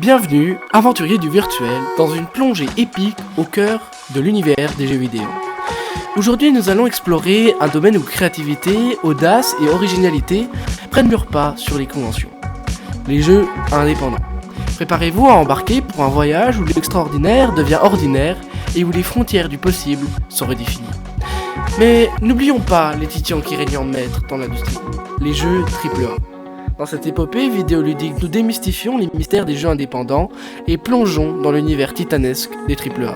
Bienvenue, aventuriers du virtuel, dans une plongée épique au cœur de l'univers des jeux vidéo. Aujourd'hui, nous allons explorer un domaine où créativité, audace et originalité prennent leur pas sur les conventions. Les jeux indépendants. Préparez-vous à embarquer pour un voyage où l'extraordinaire devient ordinaire et où les frontières du possible sont redéfinies. Mais n'oublions pas les titans qui règnent en maître dans l'industrie, les jeux AAA. Dans cette épopée vidéoludique, nous démystifions les mystères des jeux indépendants et plongeons dans l'univers titanesque des AAA.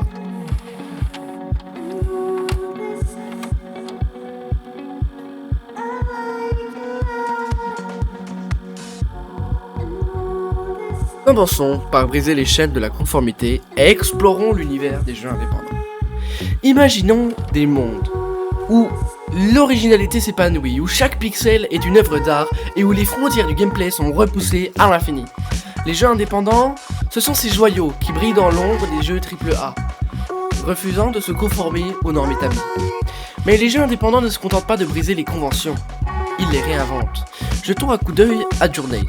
Commençons par briser les chaînes de la conformité et explorons l'univers des jeux indépendants. Imaginons des mondes où l'originalité s'épanouit, où chaque pixel est une œuvre d'art et où les frontières du gameplay sont repoussées à l'infini. Les jeux indépendants, ce sont ces joyaux qui brillent dans l'ombre des jeux AAA, refusant de se conformer aux normes établies. Mais les jeux indépendants ne se contentent pas de briser les conventions, ils les réinventent. Jetons un coup d'œil à Journey,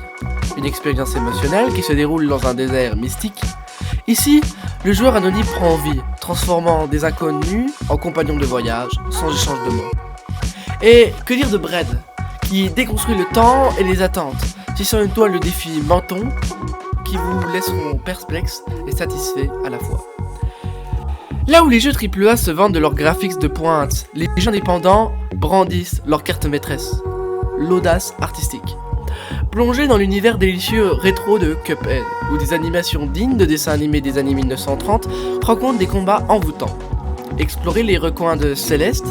une expérience émotionnelle qui se déroule dans un désert mystique. Ici, le joueur anonyme prend vie, transformant des inconnus en compagnons de voyage, sans échange de mots. Et que dire de Bread, qui déconstruit le temps et les attentes, tissant une toile de défis mentons qui vous laisseront perplexes et satisfaits à la fois. Là où les jeux AAA se vantent de leurs graphiques de pointe, les jeux indépendants brandissent leur carte maîtresse, l'audace artistique. Plongez dans l'univers délicieux rétro de Cuphead, où des animations dignes de dessins animés des années 1930 rencontrent des combats envoûtants. Explorez les recoins de Céleste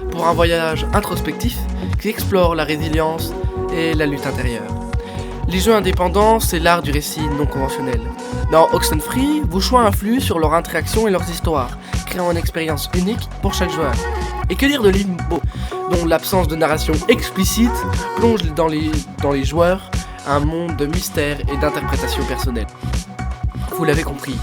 pour un voyage introspectif qui explore la résilience et la lutte intérieure. Les jeux indépendants, c'est l'art du récit non conventionnel. Dans Oxenfree, vos choix influent sur leur interaction et leurs histoires, créant une expérience unique pour chaque joueur. Et que dire de Limbo, dont l'absence de narration explicite plonge dans les joueurs un monde de mystère et d'interprétation personnelle. Vous l'avez compris,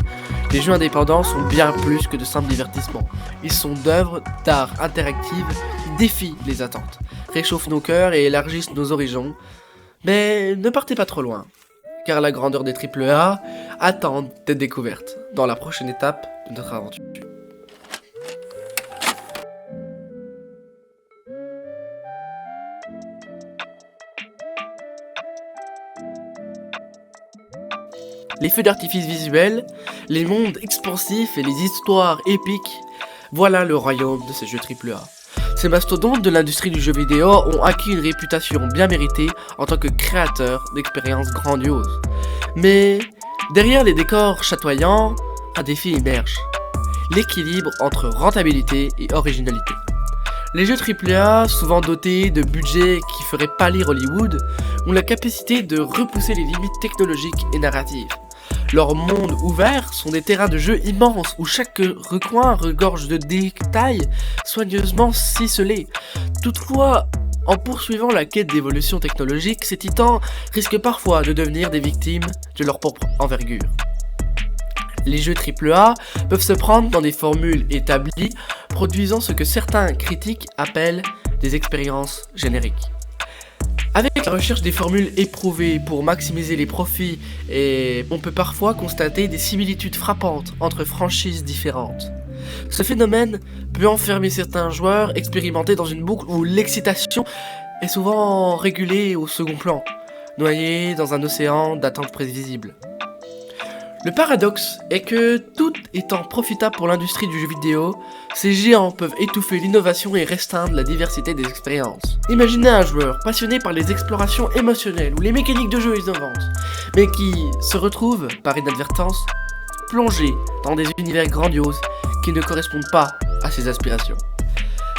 les jeux indépendants sont bien plus que de simples divertissements. Ils sont d'œuvres d'art interactives qui défient les attentes, réchauffent nos cœurs et élargissent nos horizons. Mais ne partez pas trop loin, car la grandeur des AAA attend d'être découverte dans la prochaine étape de notre aventure. Les feux d'artifice visuels, les mondes expansifs et les histoires épiques, voilà le royaume de ces jeux AAA. Ces mastodontes de l'industrie du jeu vidéo ont acquis une réputation bien méritée en tant que créateurs d'expériences grandioses. Mais derrière les décors chatoyants, un défi émerge. L'équilibre entre rentabilité et originalité. Les jeux AAA, souvent dotés de budgets qui feraient pâlir Hollywood, ont la capacité de repousser les limites technologiques et narratives. Leurs mondes ouverts sont des terrains de jeu immenses où chaque recoin regorge de détails soigneusement ciselés. Toutefois, en poursuivant la quête d'évolution technologique, ces titans risquent parfois de devenir des victimes de leur propre envergure. Les jeux AAA peuvent se prendre dans des formules établies, produisant ce que certains critiques appellent des expériences génériques. Avec la recherche des formules éprouvées pour maximiser les profits, on peut parfois constater des similitudes frappantes entre franchises différentes. Ce phénomène peut enfermer certains joueurs expérimentés dans une boucle où l'excitation est souvent régulée au second plan, noyés dans un océan d'attentes prévisibles. Le paradoxe est que, tout étant profitable pour l'industrie du jeu vidéo, ces géants peuvent étouffer l'innovation et restreindre la diversité des expériences. Imaginez un joueur passionné par les explorations émotionnelles ou les mécaniques de jeu innovantes, mais qui se retrouve, par inadvertance, plongé dans des univers grandioses qui ne correspondent pas à ses aspirations.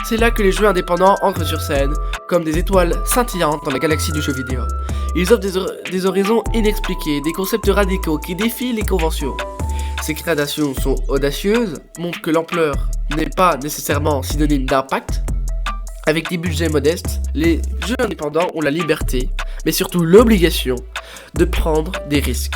C'est là que les jeux indépendants entrent sur scène, comme des étoiles scintillantes dans la galaxie du jeu vidéo. Ils offrent des horizons inexpliqués, des concepts radicaux qui défient les conventions. Ces créations sont audacieuses, montrent que l'ampleur n'est pas nécessairement synonyme d'impact. Avec des budgets modestes, les jeux indépendants ont la liberté, mais surtout l'obligation, de prendre des risques,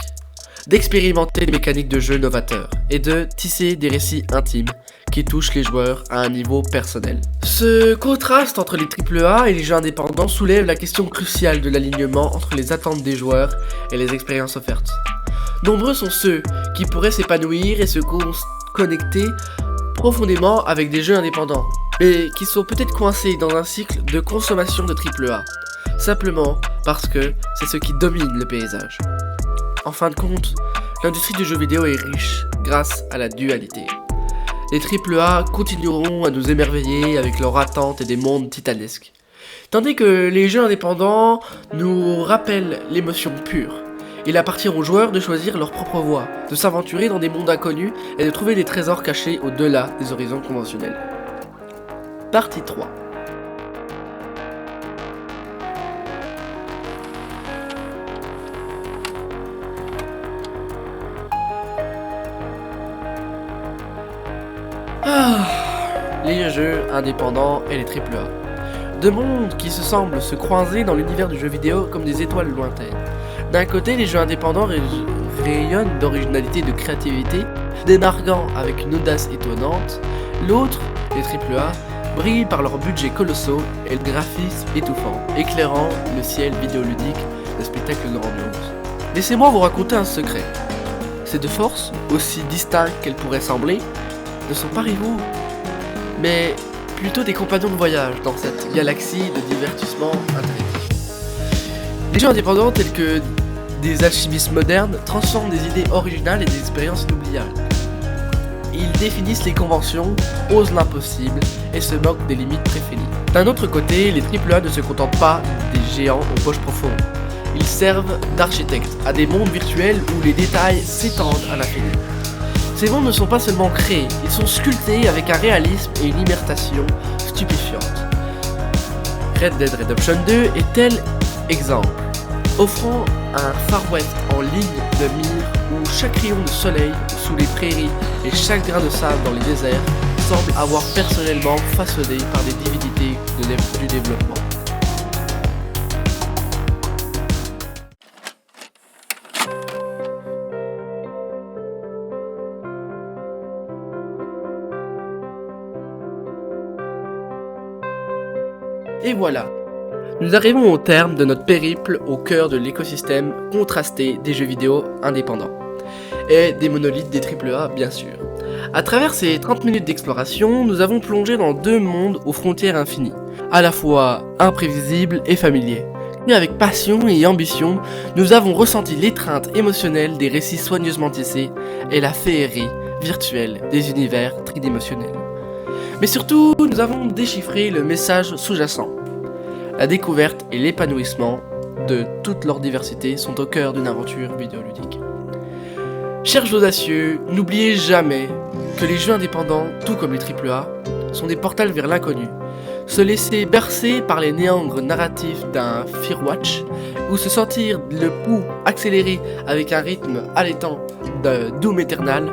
d'expérimenter des mécaniques de jeu novateurs et de tisser des récits intimes qui touchent les joueurs à un niveau personnel. Ce contraste entre les AAA et les jeux indépendants soulève la question cruciale de l'alignement entre les attentes des joueurs et les expériences offertes. Nombreux sont ceux qui pourraient s'épanouir et se connecter profondément avec des jeux indépendants, mais qui sont peut-être coincés dans un cycle de consommation de AAA, simplement parce que c'est ce qui domine le paysage. En fin de compte, l'industrie du jeu vidéo est riche grâce à la dualité. Les AAA continueront à nous émerveiller avec leurs attentes et des mondes titanesques, tandis que les jeux indépendants nous rappellent l'émotion pure. Il appartient aux joueurs de choisir leur propre voie, de s'aventurer dans des mondes inconnus et de trouver des trésors cachés au-delà des horizons conventionnels. Partie 3. Les jeux indépendants et les AAA. Deux mondes qui se semblent se croiser dans l'univers du jeu vidéo comme des étoiles lointaines. D'un côté, les jeux indépendants rayonnent d'originalité et de créativité, démarquant avec une audace étonnante. L'autre, les AAA, brillent par leurs budgets colossaux et le graphisme étouffant, éclairant le ciel vidéoludique de spectacles grandioses. Laissez-moi vous raconter un secret. Ces deux forces, aussi distinctes qu'elles pourraient sembler, ne sont pas rivaux, mais plutôt des compagnons de voyage dans cette galaxie de divertissement interactif. Les jeux indépendants tels que des alchimistes modernes transforment des idées originales et des expériences inoubliables. Ils définissent les conventions, osent l'impossible et se moquent des limites préfinies. D'un autre côté, les AAA ne se contentent pas des géants aux poches profondes. Ils servent d'architectes à des mondes virtuels où les détails s'étendent à l'infini. Ces mondes ne sont pas seulement créés, ils sont sculptés avec un réalisme et une immersion stupéfiante. Red Dead Redemption 2 est tel exemple, offrant un Far West en ligne de mire où chaque rayon de soleil sous les prairies et chaque grain de sable dans les déserts semble avoir personnellement façonné par des divinités du développement. Et voilà, nous arrivons au terme de notre périple au cœur de l'écosystème contrasté des jeux vidéo indépendants. Et des monolithes des AAA bien sûr. À travers ces 30 minutes d'exploration, nous avons plongé dans deux mondes aux frontières infinies, à la fois imprévisibles et familiers. Mais avec passion et ambition, nous avons ressenti l'étreinte émotionnelle des récits soigneusement tissés et la féerie virtuelle des univers tridimensionnels. Mais surtout, nous avons déchiffré le message sous-jacent. La découverte et l'épanouissement de toute leur diversité sont au cœur d'une aventure vidéoludique. Chers audacieux, n'oubliez jamais que les jeux indépendants, tout comme les AAA, sont des portals vers l'inconnu. Se laisser bercer par les néangres narratifs d'un Firewatch, ou se sentir le pouls accéléré avec un rythme allaitant de Doom Eternal,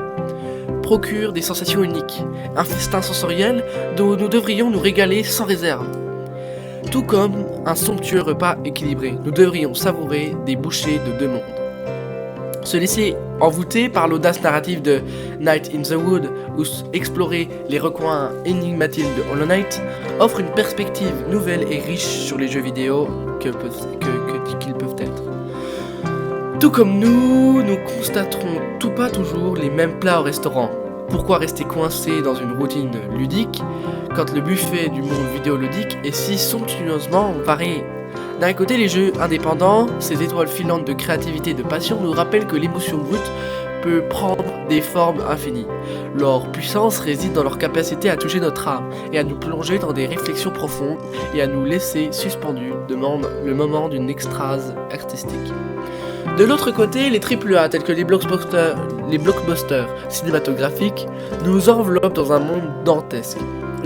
procure des sensations uniques, un festin sensoriel dont nous devrions nous régaler sans réserve. Tout comme un somptueux repas équilibré, nous devrions savourer des bouchées de deux mondes. Se laisser envoûter par l'audace narrative de Night in the Wood ou explorer les recoins énigmatiques de Hollow Knight offre une perspective nouvelle et riche sur les jeux vidéo qu'ils peuvent être. Tout comme nous constaterons pas toujours les mêmes plats au restaurant. Pourquoi rester coincé dans une routine ludique quand le buffet du monde vidéoludique est si somptueusement varié? D'un côté, les jeux indépendants, ces étoiles filantes de créativité et de passion nous rappellent que l'émotion brute peut prendre des formes infinies. Leur puissance réside dans leur capacité à toucher notre âme et à nous plonger dans des réflexions profondes et à nous laisser suspendus le moment d'une extase artistique. De l'autre côté, les AAA tels que les blockbusters cinématographiques nous enveloppent dans un monde dantesque.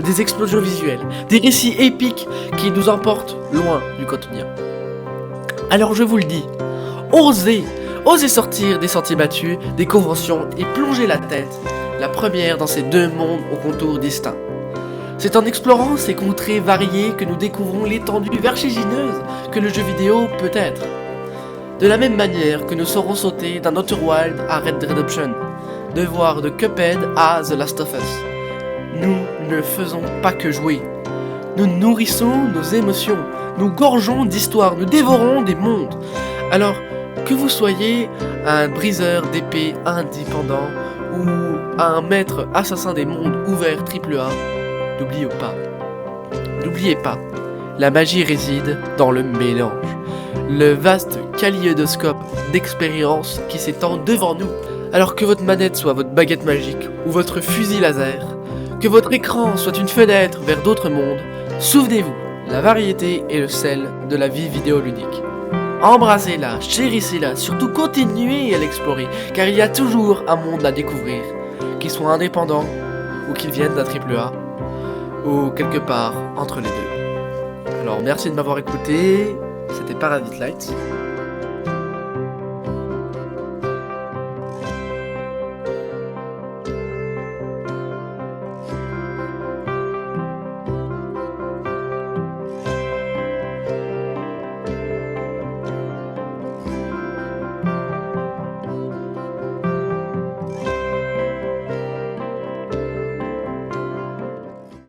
Des explosions visuelles, des récits épiques qui nous emportent loin du quotidien. Alors je vous le dis, osez sortir des sentiers battus, des conventions et plonger la tête, la première dans ces deux mondes aux contours distincts. C'est en explorant ces contrées variées que nous découvrons l'étendue vertigineuse que le jeu vidéo peut être. De la même manière que nous saurons sauter d'un Outer Wild à Red Dead Redemption, de voir de Cuphead à The Last of Us. Nous ne faisons pas que jouer. Nous nourrissons nos émotions, nous gorgeons d'histoires, nous dévorons des mondes. Alors, Que vous soyez un briseur d'épée indépendant ou un maître assassin des mondes ouverts AAA, n'oubliez pas, la magie réside dans le mélange. Le vaste kaléidoscope d'expériences qui s'étend devant nous. Alors que votre manette soit votre baguette magique ou votre fusil laser, que votre écran soit une fenêtre vers d'autres mondes, souvenez-vous, la variété est le sel de la vie vidéoludique. Embrassez-la, chérissez-la, surtout continuez à l'explorer, car il y a toujours un monde à découvrir, qu'il soit indépendant ou qu'il vienne d'un AAA, ou quelque part entre les deux. Alors merci de m'avoir écouté, c'était Paradise Light.